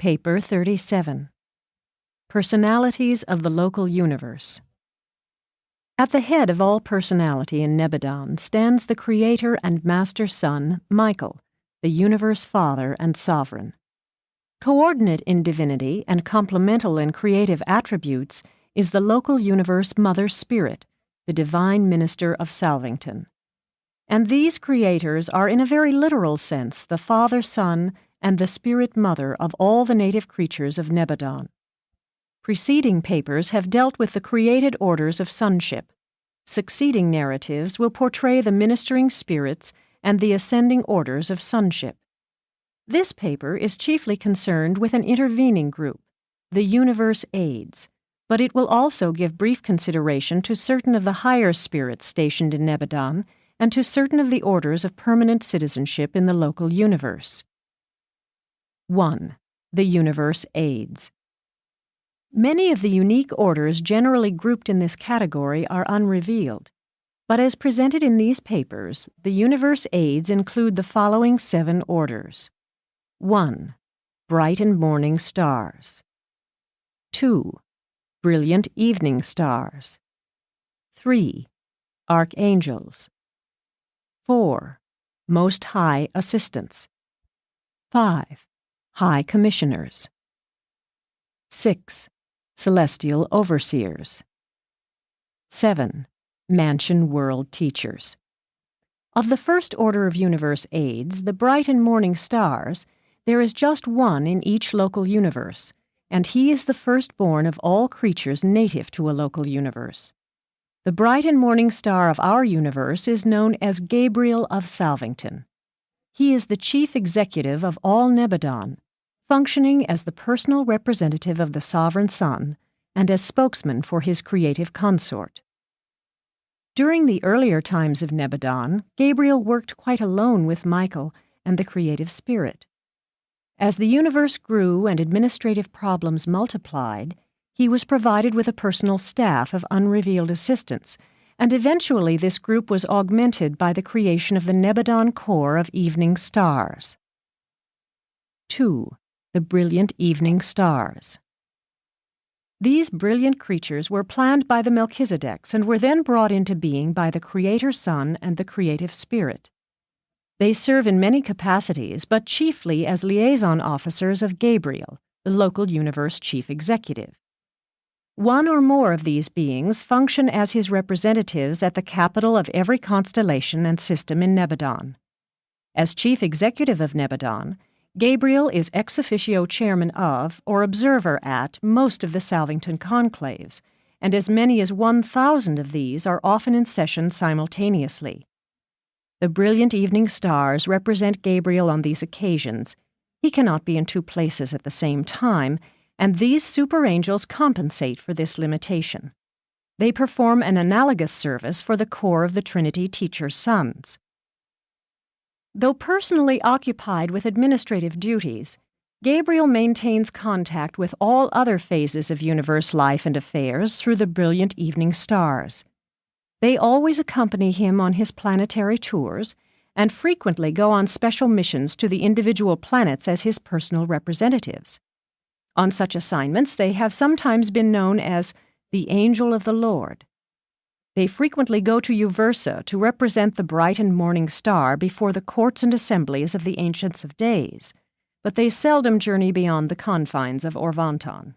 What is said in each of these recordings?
Paper 37. Personalities of the Local Universe. At the head of all personality in Nebadon stands the Creator and Master Son, Michael, the Universe Father and Sovereign. Coordinate in divinity and complemental in creative attributes is the local universe Mother Spirit, the Divine Minister of Salvington. And these creators are in a very literal sense the Father, Son, and the Spirit Mother of all the native creatures of Nebadon. Preceding papers have dealt with the created orders of sonship. Succeeding narratives will portray the ministering spirits and the ascending orders of sonship. This paper is chiefly concerned with an intervening group, the Universe Aids, but it will also give brief consideration to certain of the higher spirits stationed in Nebadon and to certain of the orders of permanent citizenship in the local universe. 1. The Universe Aids. Many of the unique orders generally grouped in this category are unrevealed, but as presented in these papers, the Universe Aids include the following 7 orders. 1. Bright and morning stars. 2. Brilliant evening stars. 3. Archangels. 4. Most High Assistants. 5. High Commissioners. 6. Celestial Overseers. 7. Mansion World Teachers. Of the first order of universe aids, the bright and morning stars, there is just one in each local universe, and he is the firstborn of all creatures native to a local universe. The bright and morning star of our universe is known as Gabriel of Salvington. He is the chief executive of all Nebadon, functioning as the personal representative of the Sovereign Son and as spokesman for his creative consort. During the earlier times of Nebadon, Gabriel worked quite alone with Michael and the creative spirit. As the universe grew and administrative problems multiplied, he was provided with a personal staff of unrevealed assistants, and eventually this group was augmented by the creation of the Nebadon Corps of Evening Stars. 2. The Brilliant Evening Stars. These brilliant creatures were planned by the Melchizedeks and were then brought into being by the Creator Son and the Creative Spirit. They serve in many capacities, but chiefly as liaison officers of Gabriel, the local universe chief executive. One or more of these beings function as his representatives at the capital of every constellation and system in Nebadon. As chief executive of Nebadon, Gabriel is ex officio chairman of, or observer at, most of the Salvington conclaves, and as many as 1,000 of these are often in session simultaneously. The brilliant evening stars represent Gabriel on these occasions. He cannot be in 2 places at the same time, and these superangels compensate for this limitation. They perform an analogous service for the core of the Trinity teacher's sons. Though personally occupied with administrative duties, Gabriel maintains contact with all other phases of universe life and affairs through the brilliant evening stars. They always accompany him on his planetary tours and frequently go on special missions to the individual planets as his personal representatives. On such assignments, they have sometimes been known as the Angel of the Lord. They frequently go to Uversa to represent the bright and morning star before the courts and assemblies of the Ancients of Days, but they seldom journey beyond the confines of Orvanton.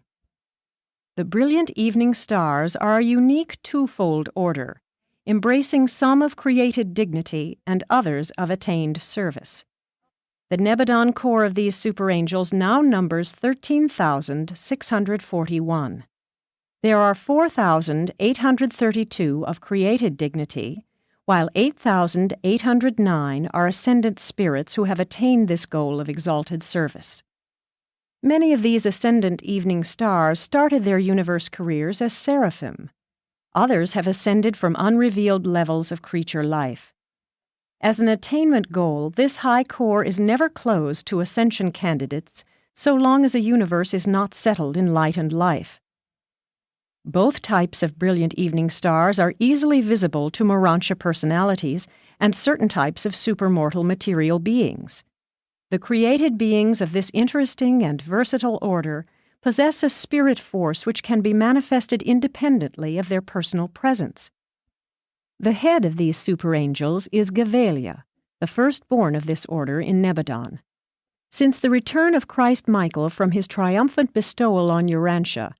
The brilliant evening stars are a unique twofold order, embracing some of created dignity and others of attained service. The Nebadon Corps of these superangels now numbers 13,641. There are 4,832 of created dignity, while 8,809 are ascendant spirits who have attained this goal of exalted service. Many of these ascendant evening stars started their universe careers as seraphim. Others have ascended from unrevealed levels of creature life. As an attainment goal, this high core is never closed to ascension candidates so long as a universe is not settled in light and life. Both types of brilliant evening stars are easily visible to Urantia personalities and certain types of supermortal material beings. The created beings of this interesting and versatile order possess a spirit force which can be manifested independently of their personal presence. The head of these superangels is Gavelia, the firstborn of this order in Nebadon. Since the return of Christ Michael from his triumphant bestowal on Urantia,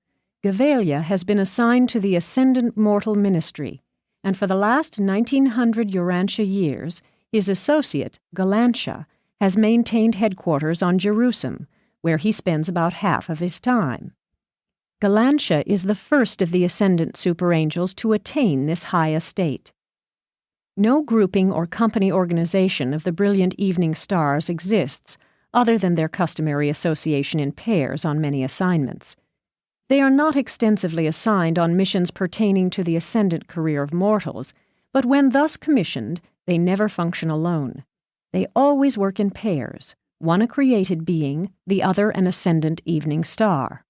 Gavelia has been assigned to the ascendant mortal ministry, and for the last 1900 Urantia years, his associate, Galantia, has maintained headquarters on Jerusalem, where he spends about half of his time. Galantia is the first of the ascendant superangels to attain this high estate. No grouping or company organization of the brilliant evening stars exists other than their customary association in pairs on many assignments. They are not extensively assigned on missions pertaining to the ascendant career of mortals, but when thus commissioned, they never function alone. They always work in pairs, one a created being, the other an ascendant evening star.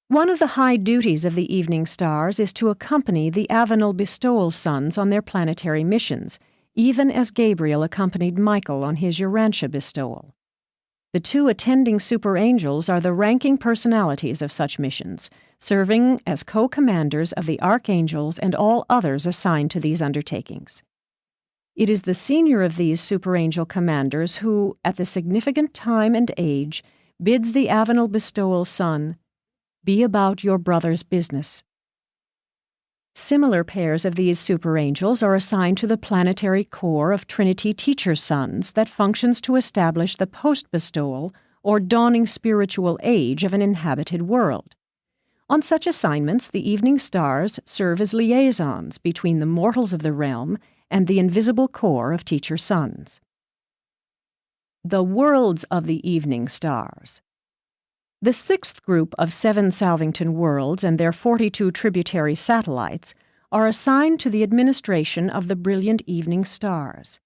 One of the high duties of the evening stars is to accompany the Avenal bestowal sons on their planetary missions, even as Gabriel accompanied Michael on his Urantia bestowal. The two attending superangels are the ranking personalities of such missions, serving as co-commanders of the archangels and all others assigned to these undertakings. It is the senior of these superangel commanders who, at the significant time and age, bids the Avenal bestowal son, "Be about your brother's business." Similar pairs of these superangels are assigned to the planetary corps of Trinity teacher sons that functions to establish the post-bestowal or dawning spiritual age of an inhabited world. On such assignments, the evening stars serve as liaisons between the mortals of the realm and the invisible corps of teacher sons. The worlds of the evening stars. The sixth group of 7 Salvington worlds and their 42 tributary satellites are assigned to the administration of the brilliant evening stars.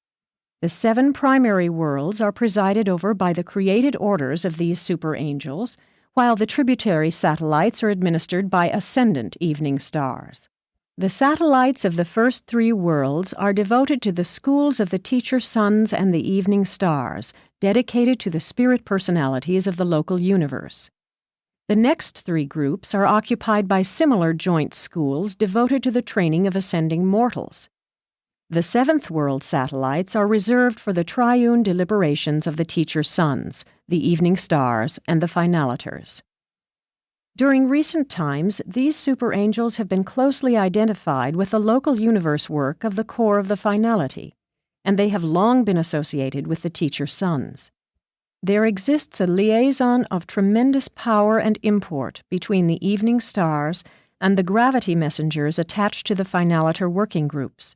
The 7 primary worlds are presided over by the created orders of these superangels, while the tributary satellites are administered by ascendant evening stars. The satellites of the first 3 worlds are devoted to the schools of the teacher sons and the evening stars, dedicated to the spirit personalities of the local universe. The next 3 groups are occupied by similar joint schools devoted to the training of ascending mortals. The 7th world satellites are reserved for the triune deliberations of the teacher sons, the evening stars, and the finalators. During recent times, these superangels have been closely identified with the local universe work of the core of the finality, and they have long been associated with the teacher sons. There exists a liaison of tremendous power and import between the evening stars and the gravity messengers attached to the finalator working groups.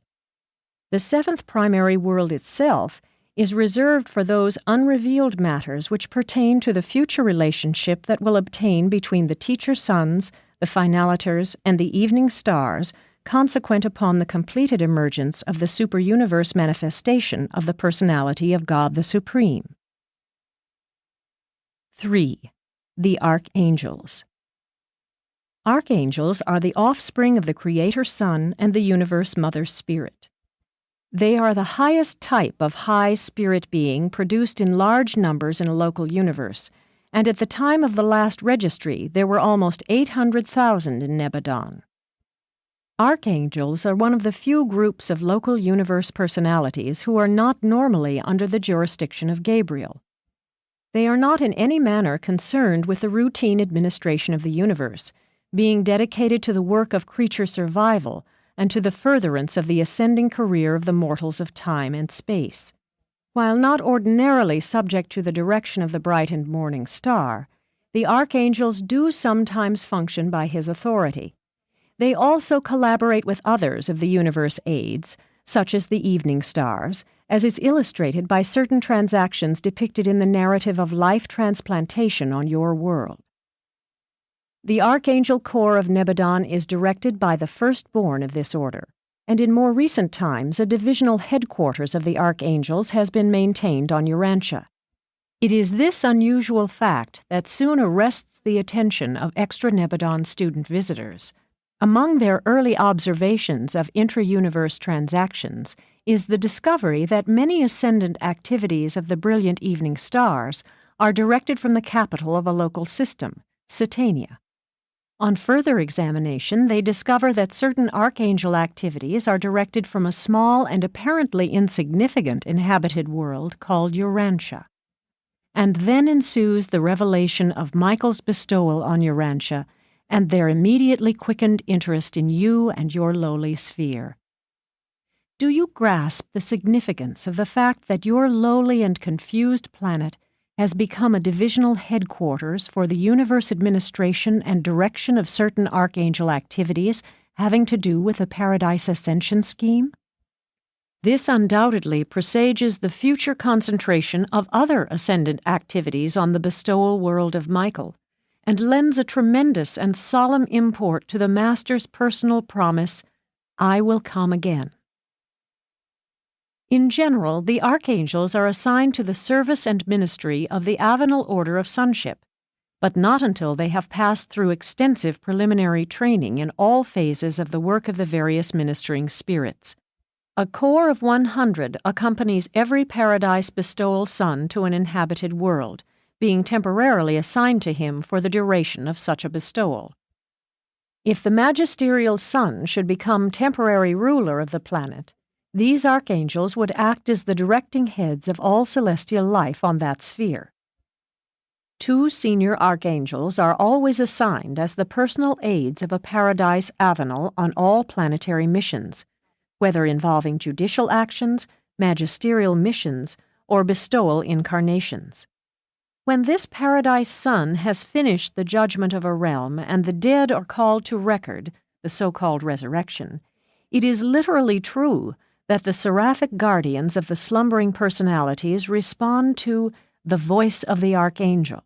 The 7th primary world itself is reserved for those unrevealed matters which pertain to the future relationship that will obtain between the teacher sons, the finalators, and the evening stars, consequent upon the completed emergence of the super-universe manifestation of the personality of God the Supreme. 3. The Archangels. Archangels are the offspring of the Creator Son and the Universe Mother Spirit. They are the highest type of high spirit being produced in large numbers in a local universe, and at the time of the last registry there were almost 800,000 in Nebadon. Archangels are one of the few groups of local universe personalities who are not normally under the jurisdiction of Gabriel. They are not in any manner concerned with the routine administration of the universe, being dedicated to the work of creature survival and to the furtherance of the ascending career of the mortals of time and space. While not ordinarily subject to the direction of the bright and morning star, the archangels do sometimes function by his authority. They also collaborate with others of the universe aids, such as the evening stars, as is illustrated by certain transactions depicted in the narrative of life transplantation on your world. The Archangel Corps of Nebadon is directed by the firstborn of this order, and in more recent times a divisional headquarters of the Archangels has been maintained on Urantia. It is this unusual fact that soon arrests the attention of extra-Nebadon student visitors. Among their early observations of intra-universe transactions is the discovery that many ascendant activities of the brilliant evening stars are directed from the capital of a local system, Satania. On further examination, they discover that certain archangel activities are directed from a small and apparently insignificant inhabited world called Urantia. And then ensues the revelation of Michael's bestowal on Urantia and their immediately quickened interest in you and your lowly sphere. Do you grasp the significance of the fact that your lowly and confused planet has become a divisional headquarters for the universe administration and direction of certain archangel activities having to do with the Paradise Ascension scheme? This undoubtedly presages the future concentration of other ascendant activities on the bestowal world of Michael, and lends a tremendous and solemn import to the Master's personal promise, "I will come again." In general, the archangels are assigned to the service and ministry of the Avenal Order of Sonship, but not until they have passed through extensive preliminary training in all phases of the work of the various ministering spirits. A corps of 100 accompanies every Paradise bestowal son to an inhabited world, being temporarily assigned to him for the duration of such a bestowal. If the magisterial son should become temporary ruler of the planet, these archangels would act as the directing heads of all celestial life on that sphere. 2 senior archangels are always assigned as the personal aides of a Paradise Avenal on all planetary missions, whether involving judicial actions, magisterial missions, or bestowal incarnations. When this Paradise Son has finished the judgment of a realm and the dead are called to record, the so-called resurrection, it is literally true that the seraphic guardians of the slumbering personalities respond to the voice of the archangel.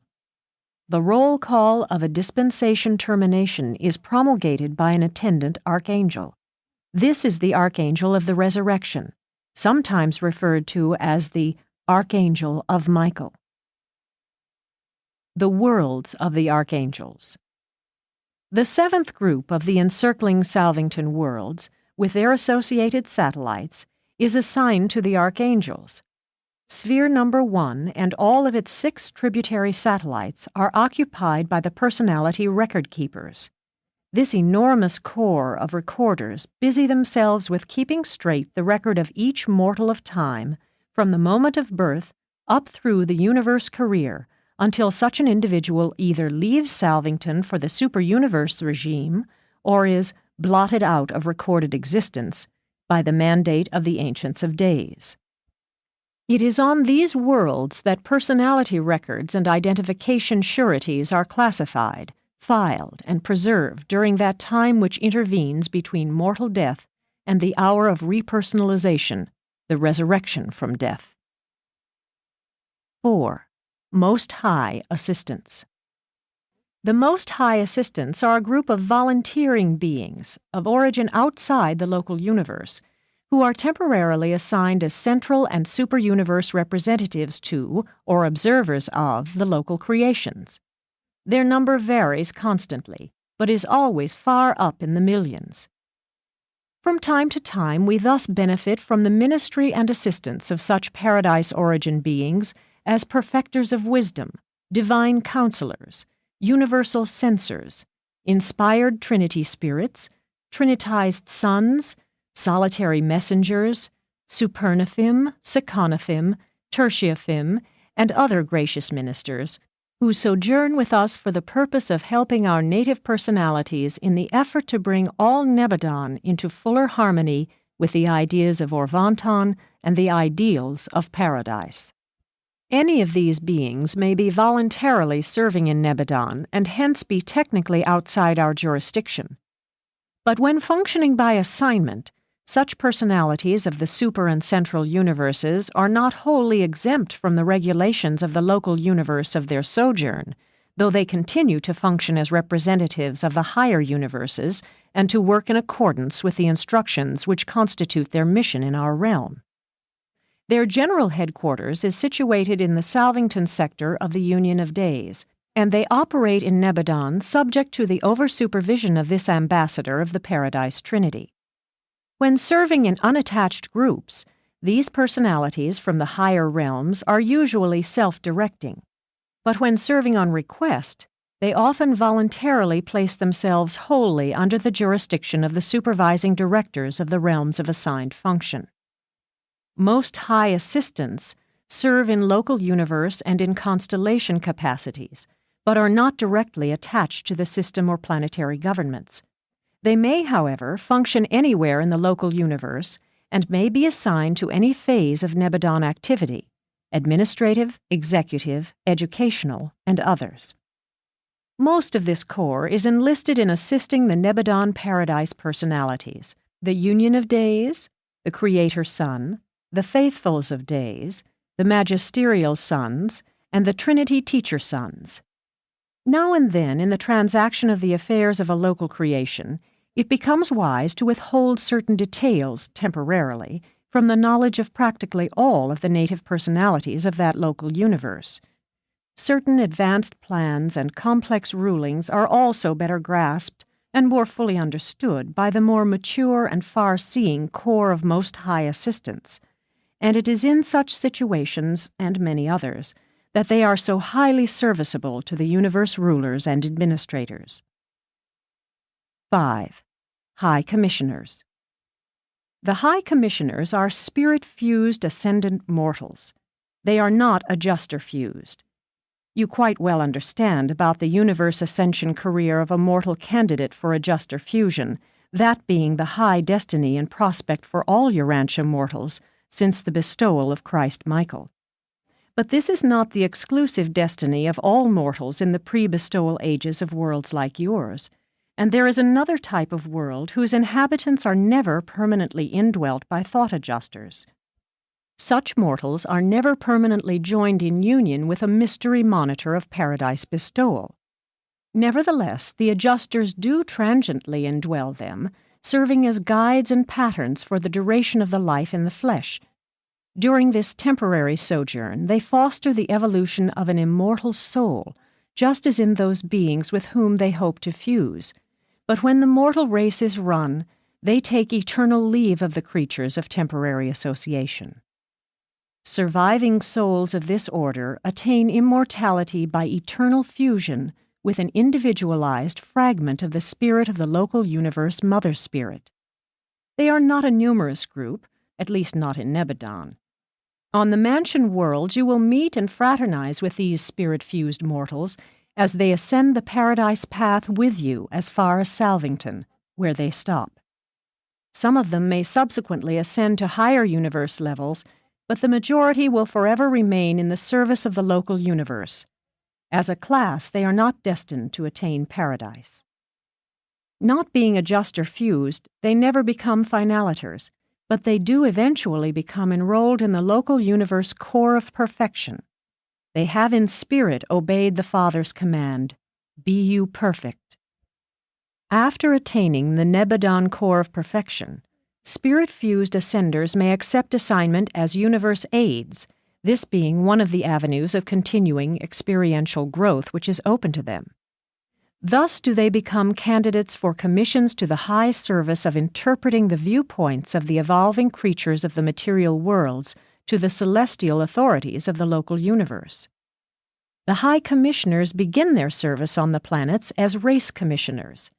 The roll call of a dispensation termination is promulgated by an attendant archangel. This is the archangel of the resurrection, sometimes referred to as the Archangel of Michael. The worlds of the archangels. The 7th group of the encircling Salvington worlds, with their associated satellites, is assigned to the archangels. Sphere number 1 and all of its 6 tributary satellites are occupied by the personality record keepers. This enormous corps of recorders busy themselves with keeping straight the record of each mortal of time, from the moment of birth up through the universe career, until such an individual either leaves Salvington for the super-universe regime or is blotted out of recorded existence by the mandate of the Ancients of Days. It is on these worlds that personality records and identification sureties are classified, filed, and preserved during that time which intervenes between mortal death and the hour of repersonalization, the resurrection from death. 4. Most High Assistants. The Most High Assistants are a group of volunteering beings of origin outside the local universe who are temporarily assigned as central and super-universe representatives to, or observers of, the local creations. Their number varies constantly, but is always far up in the millions. From time to time, we thus benefit from the ministry and assistance of such paradise origin beings as perfecters of wisdom, divine counselors, universal censors, inspired Trinity spirits, trinitized sons, solitary messengers, supernaphim, seconaphim, tertiaphim, and other gracious ministers, who sojourn with us for the purpose of helping our native personalities in the effort to bring all Nebadon into fuller harmony with the ideas of Orvanton and the ideals of paradise. Any of these beings may be voluntarily serving in Nebadon and hence be technically outside our jurisdiction. But when functioning by assignment, such personalities of the super and central universes are not wholly exempt from the regulations of the local universe of their sojourn, though they continue to function as representatives of the higher universes and to work in accordance with the instructions which constitute their mission in our realm. Their general headquarters is situated in the Salvington sector of the Union of Days, and they operate in Nebadon subject to the over-supervision of this ambassador of the Paradise Trinity. When serving in unattached groups, these personalities from the higher realms are usually self-directing. But when serving on request, they often voluntarily place themselves wholly under the jurisdiction of the supervising directors of the realms of assigned function. Most high assistants serve in local universe and in constellation capacities, but are not directly attached to the system or planetary governments. They may, however, function anywhere in the local universe and may be assigned to any phase of Nebadon activity: administrative, executive, educational, and others. Most of this corps is enlisted in assisting the Nebadon Paradise personalities, the Union of Days, the Creator Son, the Faithfuls of Days, the Magisterial Sons, and the Trinity Teacher Sons. Now and then, in the transaction of the affairs of a local creation, it becomes wise to withhold certain details, temporarily, from the knowledge of practically all of the native personalities of that local universe. Certain advanced plans and complex rulings are also better grasped and more fully understood by the more mature and far-seeing corps of Most High Assistants, and it is in such situations, and many others, that they are so highly serviceable to the universe rulers and administrators. 5. High Commissioners. The High Commissioners are spirit-fused ascendant mortals. They are not adjuster-fused. You quite well understand about the universe ascension career of a mortal candidate for adjuster fusion, that being the high destiny and prospect for all Urantia mortals since the bestowal of Christ Michael. But this is not the exclusive destiny of all mortals in the pre-bestowal ages of worlds like yours, and there is another type of world whose inhabitants are never permanently indwelt by thought adjusters. Such mortals are never permanently joined in union with a mystery monitor of paradise bestowal. Nevertheless, the adjusters do transiently indwell them, serving as guides and patterns for the duration of the life in the flesh. During this temporary sojourn, they foster the evolution of an immortal soul, just as in those beings with whom they hope to fuse. But when the mortal race is run, they take eternal leave of the creatures of temporary association. Surviving souls of this order attain immortality by eternal fusion with an individualized fragment of the spirit of the local universe Mother Spirit. They are not a numerous group, at least not in Nebadon. On the mansion worlds you will meet and fraternize with these spirit-fused mortals as they ascend the paradise path with you as far as Salvington, where they stop. Some of them may subsequently ascend to higher universe levels, but the majority will forever remain in the service of the local universe. As a class, they are not destined to attain paradise. Not being adjuster-fused, they never become finaliters, but they do eventually become enrolled in the local universe core of perfection. They have in spirit obeyed the Father's command, "Be you perfect." After attaining the Nebadon core of perfection, spirit-fused ascenders may accept assignment as universe aides, this being one of the avenues of continuing experiential growth which is open to them. Thus do they become candidates for commissions to the high service of interpreting the viewpoints of the evolving creatures of the material worlds to the celestial authorities of the local universe. The High Commissioners begin their service on the planets as race commissioners.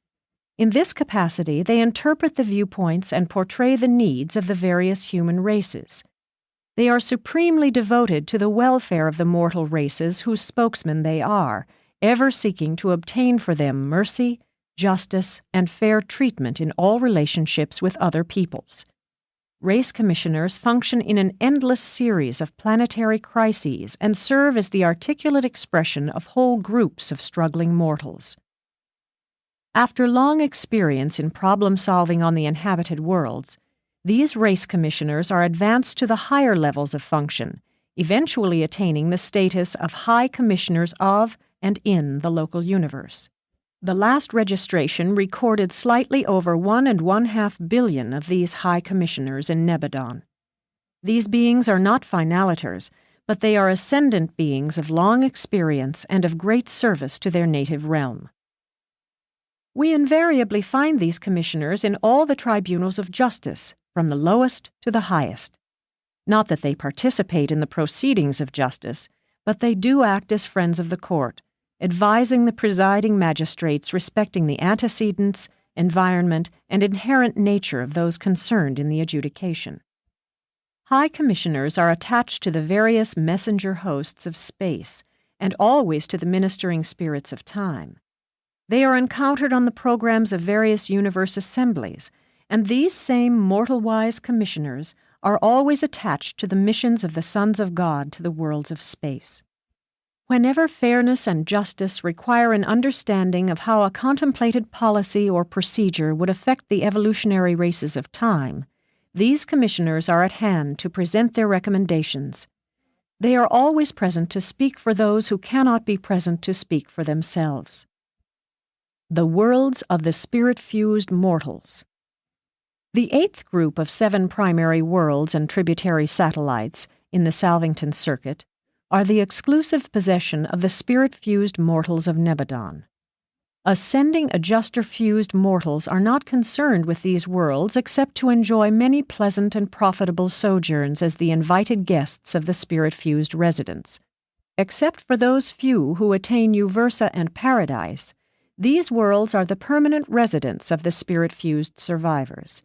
In this capacity, they interpret the viewpoints and portray the needs of the various human races. They are supremely devoted to the welfare of the mortal races whose spokesmen they are, ever seeking to obtain for them mercy, justice, and fair treatment in all relationships with other peoples. Race commissioners function in an endless series of planetary crises and serve as the articulate expression of whole groups of struggling mortals. After long experience in problem-solving on the inhabited worlds, these race commissioners are advanced to the higher levels of function, eventually attaining the status of High Commissioners of and in the local universe. The last registration recorded slightly over 1.5 billion of these High Commissioners in Nebadon. These beings are not finaliters, but they are ascendant beings of long experience and of great service to their native realm. We invariably find these commissioners in all the tribunals of justice, from the lowest to the highest. Not that they participate in the proceedings of justice, but they do act as friends of the court, advising the presiding magistrates respecting the antecedents, environment, and inherent nature of those concerned in the adjudication. High commissioners are attached to the various messenger hosts of space, and always to the ministering spirits of time. They are encountered on the programs of various universe assemblies, and these same mortal-wise commissioners are always attached to the missions of the sons of God to the worlds of space. Whenever fairness and justice require an understanding of how a contemplated policy or procedure would affect the evolutionary races of time, these commissioners are at hand to present their recommendations. They are always present to speak for those who cannot be present to speak for themselves. The worlds of the spirit-fused mortals. The eighth group of 7 primary worlds and tributary satellites in the Salvington Circuit are the exclusive possession of the spirit-fused mortals of Nebadon. Ascending adjuster-fused mortals are not concerned with these worlds except to enjoy many pleasant and profitable sojourns as the invited guests of the spirit-fused residents. Except for those few who attain Uversa and Paradise, these worlds are the permanent residents of the spirit-fused survivors.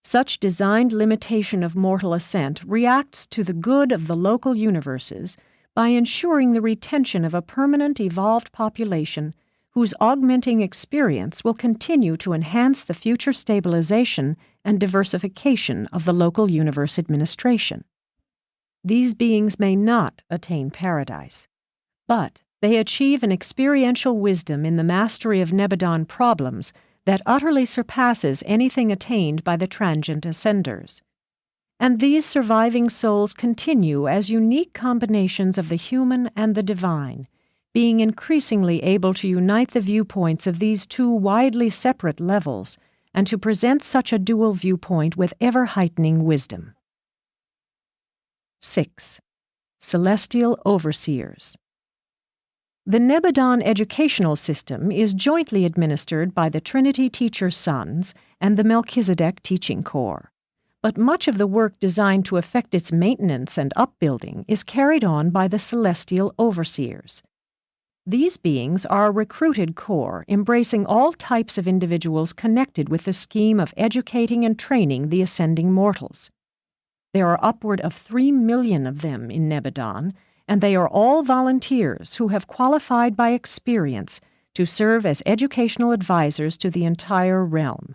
Such designed limitation of mortal ascent reacts to the good of the local universes by ensuring the retention of a permanent evolved population whose augmenting experience will continue to enhance the future stabilization and diversification of the local universe administration. These beings may not attain paradise, but they achieve an experiential wisdom in the mastery of Nebadon problems that utterly surpasses anything attained by the transient ascenders. And these surviving souls continue as unique combinations of the human and the divine, being increasingly able to unite the viewpoints of these two widely separate levels and to present such a dual viewpoint with ever-heightening wisdom. 6. Celestial Overseers. The Nebadon educational system is jointly administered by the Trinity Teacher Sons and the Melchizedek Teaching Corps, but much of the work designed to effect its maintenance and upbuilding is carried on by the Celestial Overseers. These beings are a recruited corps embracing all types of individuals connected with the scheme of educating and training the ascending mortals. There are upward of 3 million of them in Nebadon, and they are all volunteers who have qualified by experience to serve as educational advisors to the entire realm.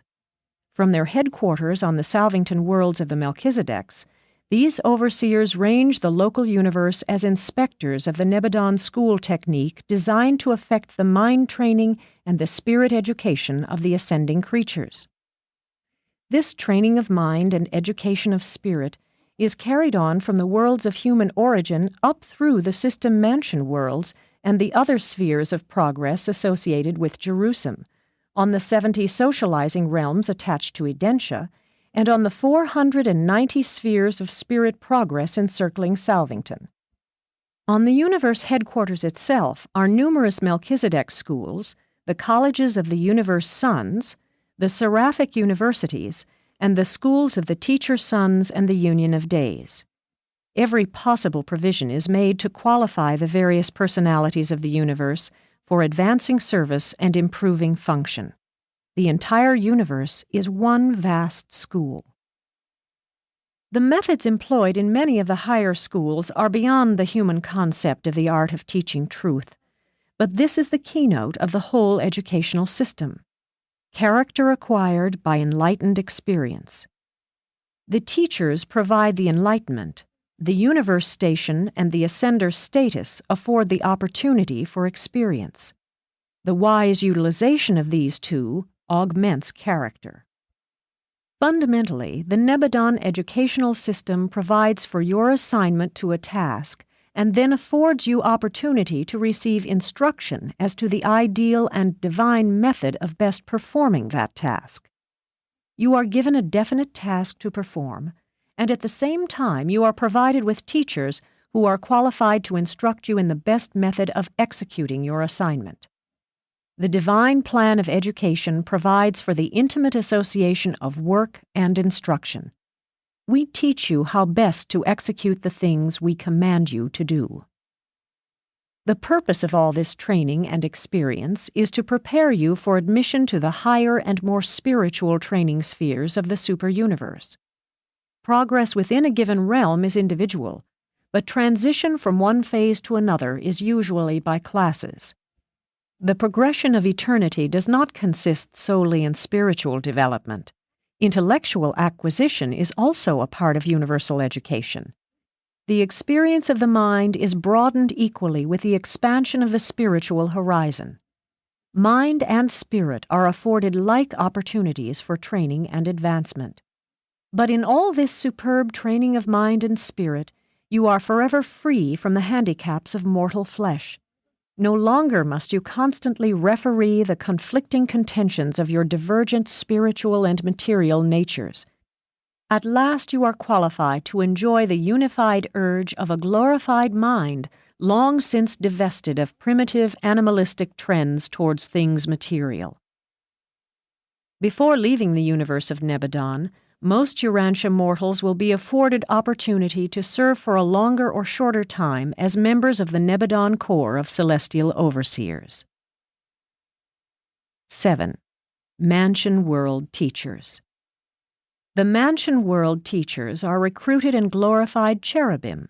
From their headquarters on the Salvington worlds of the Melchizedeks, these overseers range the local universe as inspectors of the Nebadon school technique designed to affect the mind training and the spirit education of the ascending creatures. This training of mind and education of spirit is carried on from the worlds of human origin up through the system mansion worlds and the other spheres of progress associated with Jerusalem, on the 70 socializing realms attached to Edentia, and on the 490 spheres of spirit progress encircling Salvington. On the universe headquarters itself are numerous Melchizedek schools, the colleges of the universe sons, the seraphic universities, and the schools of the Teacher Sons and the Union of Days. Every possible provision is made to qualify the various personalities of the universe for advancing service and improving function. The entire universe is one vast school. The methods employed in many of the higher schools are beyond the human concept of the art of teaching truth, but this is the keynote of the whole educational system. Character acquired by enlightened experience. The teachers provide the enlightenment. The universe station and the ascender status afford the opportunity for experience. The wise utilization of these two augments character. Fundamentally, the Nebadon educational system provides for your assignment to a task and then affords you opportunity to receive instruction as to the ideal and divine method of best performing that task. You are given a definite task to perform, and at the same time you are provided with teachers who are qualified to instruct you in the best method of executing your assignment. The divine plan of education provides for the intimate association of work and instruction. We teach you how best to execute the things we command you to do. The purpose of all this training and experience is to prepare you for admission to the higher and more spiritual training spheres of the super-universe. Progress within a given realm is individual, but transition from one phase to another is usually by classes. The progression of eternity does not consist solely in spiritual development. Intellectual acquisition is also a part of universal education. The experience of the mind is broadened equally with the expansion of the spiritual horizon. Mind and spirit are afforded like opportunities for training and advancement. But in all this superb training of mind and spirit, you are forever free from the handicaps of mortal flesh. No longer must you constantly referee the conflicting contentions of your divergent spiritual and material natures. At last you are qualified to enjoy the unified urge of a glorified mind long since divested of primitive animalistic trends towards things material. Before leaving the universe of Nebadon, most Urantia mortals will be afforded opportunity to serve for a longer or shorter time as members of the Nebadon Corps of Celestial Overseers. 7. Mansion World Teachers. The Mansion World teachers are recruited and glorified cherubim.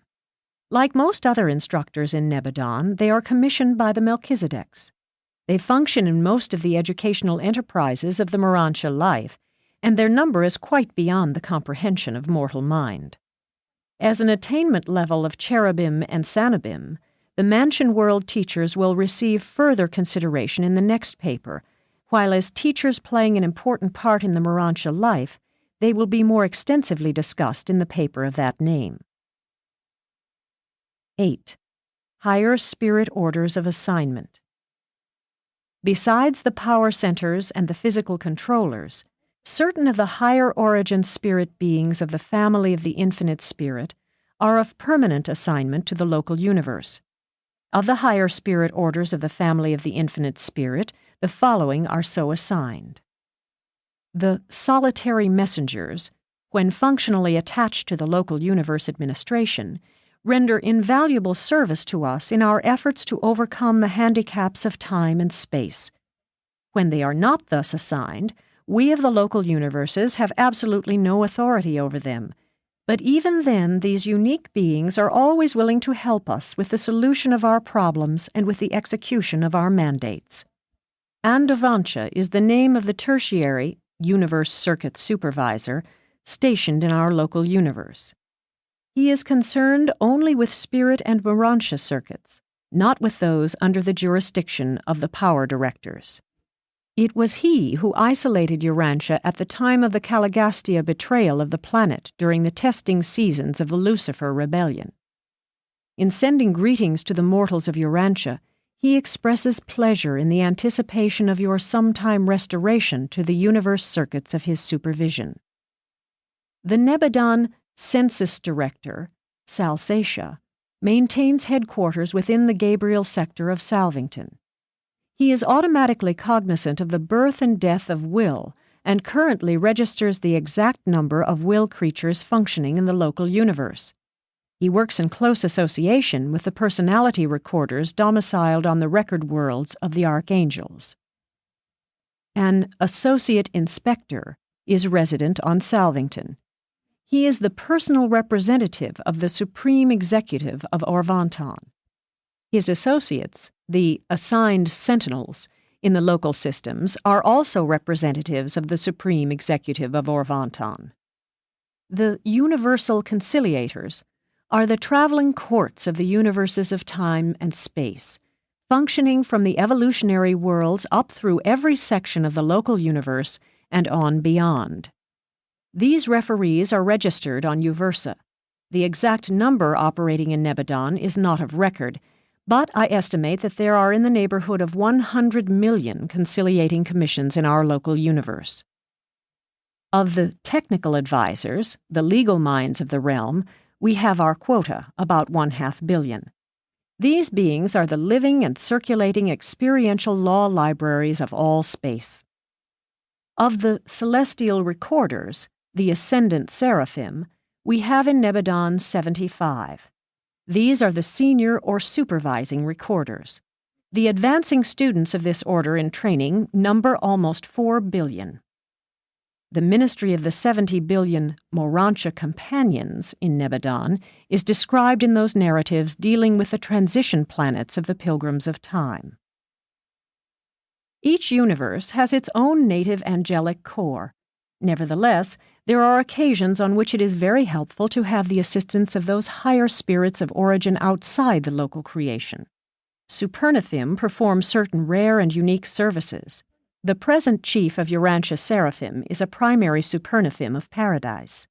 Like most other instructors in Nebadon, they are commissioned by the Melchizedeks. They function in most of the educational enterprises of the Urantia life, and their number is quite beyond the comprehension of mortal mind. As an attainment level of cherubim and sanabim, the Mansion World teachers will receive further consideration in the next paper, while as teachers playing an important part in the Urantia life, they will be more extensively discussed in the paper of that name. 8. Higher Spirit Orders of Assignment. Besides the power centers and the physical controllers, certain of the higher origin spirit beings of the family of the Infinite Spirit are of permanent assignment to the local universe. Of the higher spirit orders of the family of the Infinite Spirit, the following are so assigned. The solitary messengers, when functionally attached to the local universe administration, render invaluable service to us in our efforts to overcome the handicaps of time and space. When they are not thus assigned, we of the local universes have absolutely no authority over them, but even then these unique beings are always willing to help us with the solution of our problems and with the execution of our mandates. Andovancha is the name of the tertiary Universe Circuit Supervisor stationed in our local universe. He is concerned only with spirit and Urantia circuits, not with those under the jurisdiction of the power directors. It was he who isolated Urantia at the time of the Caligastia betrayal of the planet during the testing seasons of the Lucifer Rebellion. In sending greetings to the mortals of Urantia, he expresses pleasure in the anticipation of your sometime restoration to the universe circuits of his supervision. The Nebadon Census Director, Salsatia, maintains headquarters within the Gabriel sector of Salvington. He is automatically cognizant of the birth and death of will and currently registers the exact number of will creatures functioning in the local universe. He works in close association with the personality recorders domiciled on the record worlds of the archangels. An associate inspector is resident on Salvington. He is the personal representative of the Supreme Executive of Orvanton. His associates, the assigned sentinels in the local systems, are also representatives of the Supreme Executive of Orvanton. The Universal Conciliators are the traveling courts of the universes of time and space, functioning from the evolutionary worlds up through every section of the local universe and on beyond. These referees are registered on Uversa. The exact number operating in Nebadon is not of record, but I estimate that there are in the neighborhood of 100 million conciliating commissions in our local universe. Of the technical advisors, the legal minds of the realm, we have our quota, about 1/2 billion. These beings are the living and circulating experiential law libraries of all space. Of the celestial recorders, the ascendant seraphim, we have in Nebadon 75. These are the senior or supervising recorders. The advancing students of this order in training number almost 4 billion. The ministry of the 70 billion Urantia companions in Nebadon is described in those narratives dealing with the transition planets of the pilgrims of time. Each universe has its own native angelic core. Nevertheless, there are occasions on which it is very helpful to have the assistance of those higher spirits of origin outside the local creation. Supernathim perform certain rare and unique services. The present chief of Urantia Seraphim is a primary Supernathim of Paradise.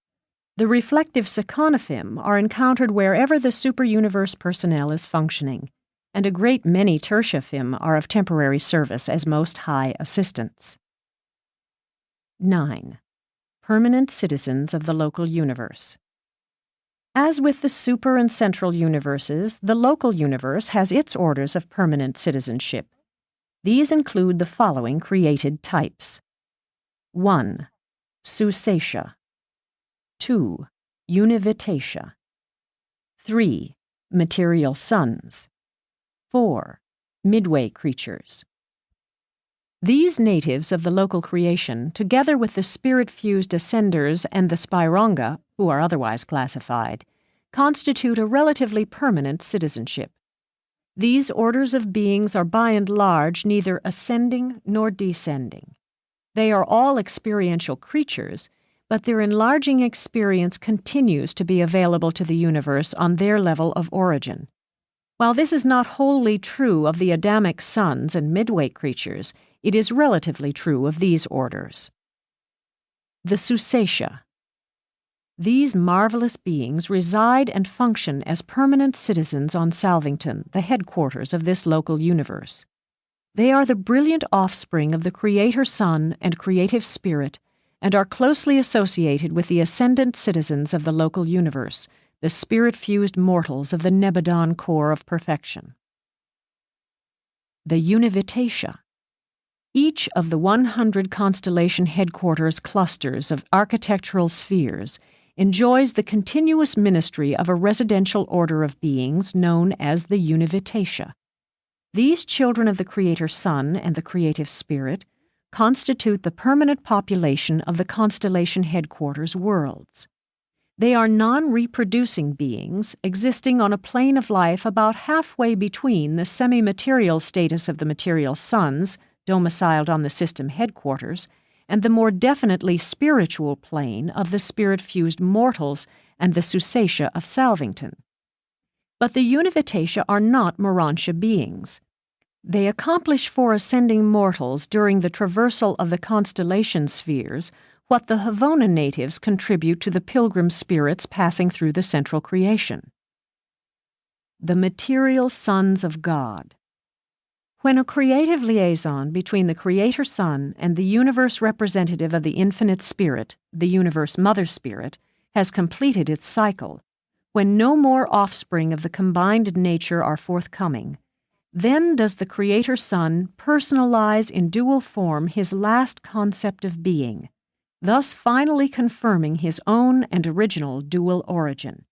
The reflective Seconathim are encountered wherever the superuniverse personnel is functioning, and a great many Tertiathim are of temporary service as Most High assistants. 9. Permanent citizens of the local universe. As with the super and central universes, the local universe has its orders of permanent citizenship. These include the following created types. 1. Susatia. 2. Univitatia. 3. Material sons. 4. Midway creatures. These natives of the local creation, together with the spirit-fused ascenders and the Spiranga, who are otherwise classified, constitute a relatively permanent citizenship. These orders of beings are by and large neither ascending nor descending. They are all experiential creatures, but their enlarging experience continues to be available to the universe on their level of origin. While this is not wholly true of the Adamic sons and midway creatures, it is relatively true of these orders. The Susatia. These marvelous beings reside and function as permanent citizens on Salvington, the headquarters of this local universe. They are the brilliant offspring of the Creator Son and Creative Spirit, and are closely associated with the ascendant citizens of the local universe, the spirit-fused mortals of the Nebadon core of perfection. The Univitatia. Each of the 100 constellation headquarters clusters of architectural spheres enjoys the continuous ministry of a residential order of beings known as the Univitatia. These children of the Creator Son and the Creative Spirit constitute the permanent population of the constellation headquarters worlds. They are non-reproducing beings existing on a plane of life about halfway between the semi-material status of the material sons, domiciled on the system headquarters, and the more definitely spiritual plane of the spirit-fused mortals and the Susatia of Salvington. But the Univitatia are not Urantia beings. They accomplish for ascending mortals during the traversal of the constellation spheres what the Havona natives contribute to the pilgrim spirits passing through the central creation. The material sons of God. When a creative liaison between the Creator Son and the universe representative of the Infinite Spirit, the Universe Mother Spirit, has completed its cycle, when no more offspring of the combined nature are forthcoming, then does the Creator Son personalize in dual form his last concept of being, thus finally confirming his own and original dual origin.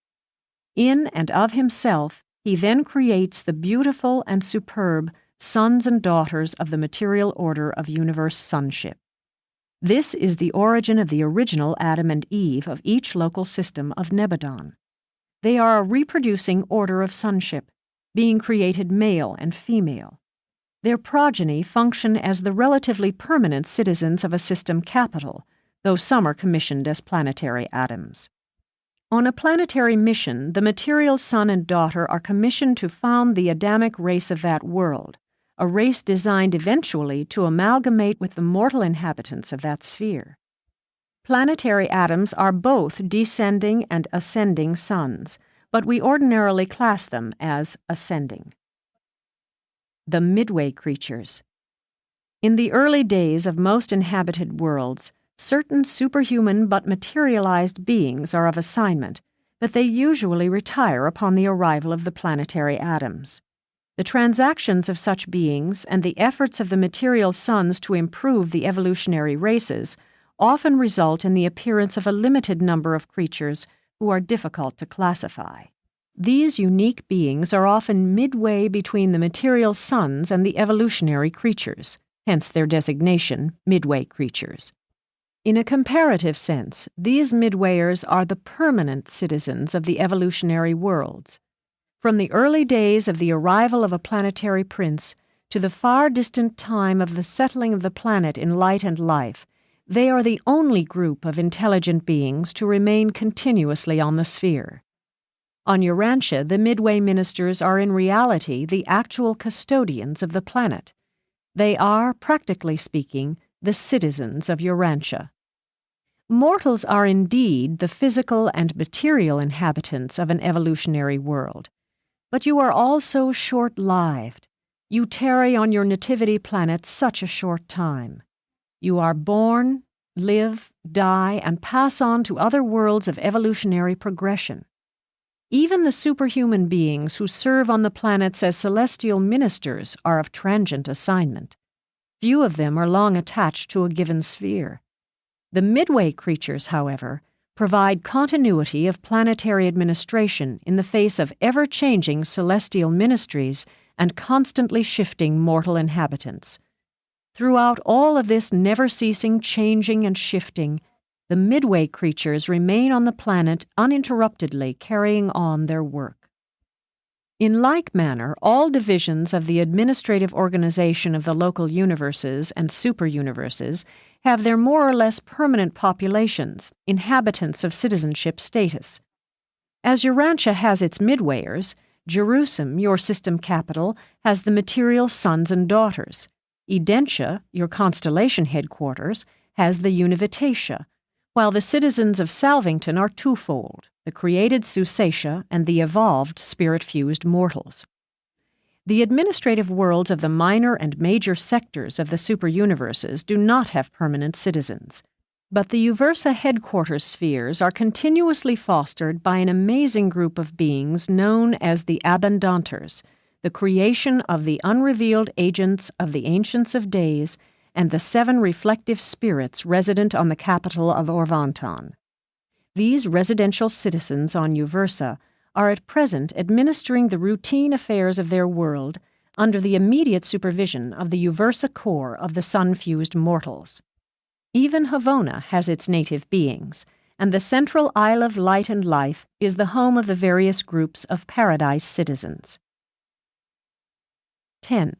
In and of himself, he then creates the beautiful and superb sons and daughters of the material order of universe sonship. This is the origin of the original Adam and Eve of each local system of Nebadon. They are a reproducing order of sonship, being created male and female. Their progeny function as the relatively permanent citizens of a system capital, though some are commissioned as planetary atoms. On a planetary mission, the material son and daughter are commissioned to found the Adamic race of that world, a race designed eventually to amalgamate with the mortal inhabitants of that sphere. Planetary atoms are both descending and ascending sons, but we ordinarily class them as ascending. The midway creatures. In the early days of most inhabited worlds, certain superhuman but materialized beings are of assignment, but they usually retire upon the arrival of the planetary atoms. The transactions of such beings and the efforts of the material suns to improve the evolutionary races often result in the appearance of a limited number of creatures who are difficult to classify. These unique beings are often midway between the material suns and the evolutionary creatures, hence their designation, midway creatures. In a comparative sense, these midwayers are the permanent citizens of the evolutionary worlds. From the early days of the arrival of a planetary prince to the far distant time of the settling of the planet in light and life, they are the only group of intelligent beings to remain continuously on the sphere. On Urantia, the midway ministers are in reality the actual custodians of the planet. They are, practically speaking, the citizens of Urantia. Mortals are indeed the physical and material inhabitants of an evolutionary world, but you are also short-lived. You tarry on your nativity planet such a short time. You are born, live, die, and pass on to other worlds of evolutionary progression. Even the superhuman beings who serve on the planets as celestial ministers are of transient assignment. Few of them are long attached to a given sphere. The midway creatures, however, provide continuity of planetary administration in the face of ever-changing celestial ministries and constantly shifting mortal inhabitants. Throughout all of this never-ceasing changing and shifting, the midway creatures remain on the planet uninterruptedly carrying on their work. In like manner, all divisions of the administrative organization of the local universes and superuniverses have their more or less permanent populations, inhabitants of citizenship status. As Urantia has its midwayers, Jerusalem, your system capital, has the material sons and daughters. Urantia, your constellation headquarters, has the Univitatia, while the citizens of Salvington are twofold, the created Susatia and the evolved spirit-fused mortals. The administrative worlds of the minor and major sectors of the superuniverses do not have permanent citizens, but the Uversa headquarters spheres are continuously fostered by an amazing group of beings known as the Abundanters, the creation of the unrevealed agents of the Ancients of Days and the 7 reflective spirits resident on the capital of Orvanton. These residential citizens on Uversa are at present administering the routine affairs of their world under the immediate supervision of the Uversa core of the sun-fused mortals. Even Havona has its native beings, and the central Isle of Light and Life is the home of the various groups of paradise citizens. 10.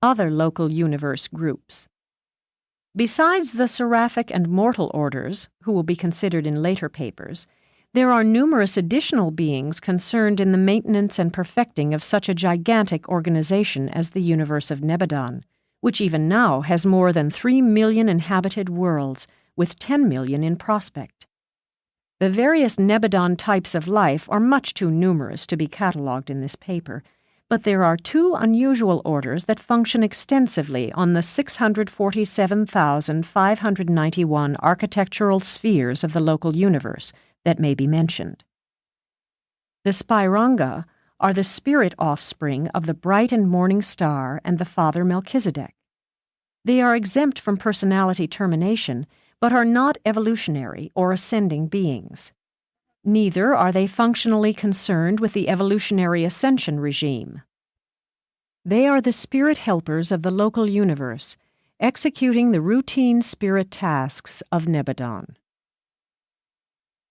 Other local universe groups. Besides the seraphic and mortal orders, who will be considered in later papers, there are numerous additional beings concerned in the maintenance and perfecting of such a gigantic organization as the universe of Nebadon, which even now has more than 3 million inhabited worlds, with 10 million in prospect. The various Nebadon types of life are much too numerous to be catalogued in this paper, but there are 2 unusual orders that function extensively on the 647,591 architectural spheres of the local universe that may be mentioned. The Spiranga are the spirit offspring of the bright and morning star and the Father Melchizedek. They are exempt from personality termination, but are not evolutionary or ascending beings. Neither are they functionally concerned with the evolutionary ascension regime. They are the spirit helpers of the local universe, executing the routine spirit tasks of Nebadon.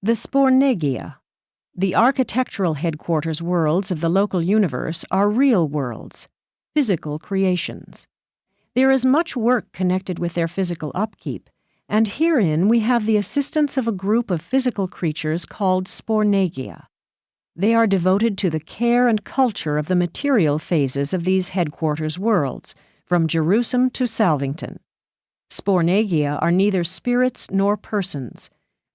The Spornegia, the architectural headquarters worlds of the local universe, are real worlds, physical creations. There is much work connected with their physical upkeep, and herein we have the assistance of a group of physical creatures called Spornegia. They are devoted to the care and culture of the material phases of these headquarters worlds, from Jerusalem to Salvington. Spornegia are neither spirits nor persons.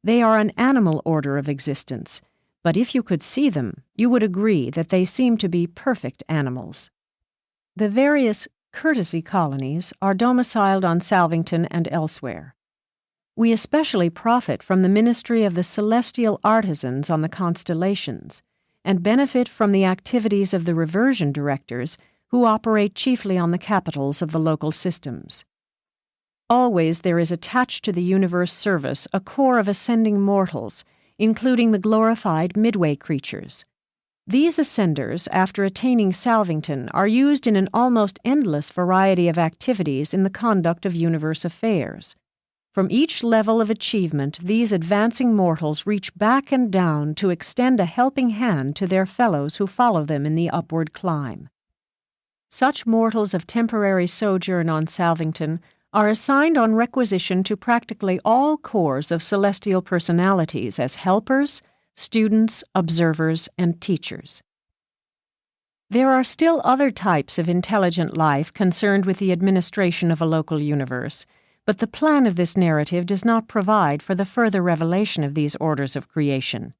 They are an animal order of existence, but if you could see them, you would agree that they seem to be perfect animals. The various courtesy colonies are domiciled on Salvington and elsewhere. We especially profit from the ministry of the celestial artisans on the constellations, and benefit from the activities of the reversion directors who operate chiefly on the capitals of the local systems. Always there is attached to the universe service a corps of ascending mortals, including the glorified midway creatures. These ascenders, after attaining Salvington, are used in an almost endless variety of activities in the conduct of universe affairs. From each level of achievement, these advancing mortals reach back and down to extend a helping hand to their fellows who follow them in the upward climb. Such mortals of temporary sojourn on Salvington are assigned on requisition to practically all corps of celestial personalities as helpers, students, observers, and teachers. There are still other types of intelligent life concerned with the administration of a local universe, but the plan of this narrative does not provide for the further revelation of these orders of creation.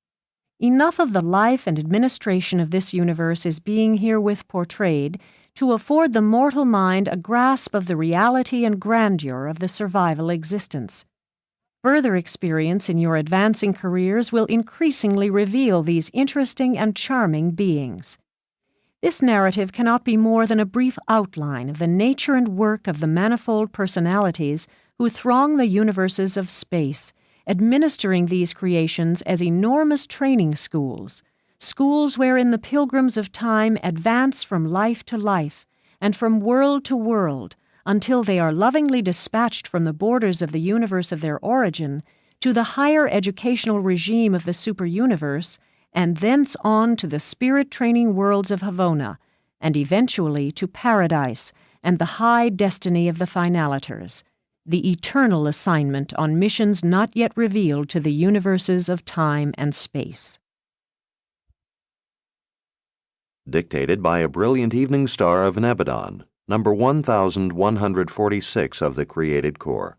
Enough of the life and administration of this universe is being herewith portrayed to afford the mortal mind a grasp of the reality and grandeur of the survival existence. Further experience in your advancing careers will increasingly reveal these interesting and charming beings. This narrative cannot be more than a brief outline of the nature and work of the manifold personalities who throng the universes of space, administering these creations as enormous training schools, schools wherein the pilgrims of time advance from life to life and from world to world until they are lovingly dispatched from the borders of the universe of their origin to the higher educational regime of the superuniverse, and thence on to the spirit-training worlds of Havona, and eventually to paradise and the high destiny of the finaliters, the eternal assignment on missions not yet revealed to the universes of time and space. Dictated by a brilliant evening star of Nebadon, number 1146 of the Created Core.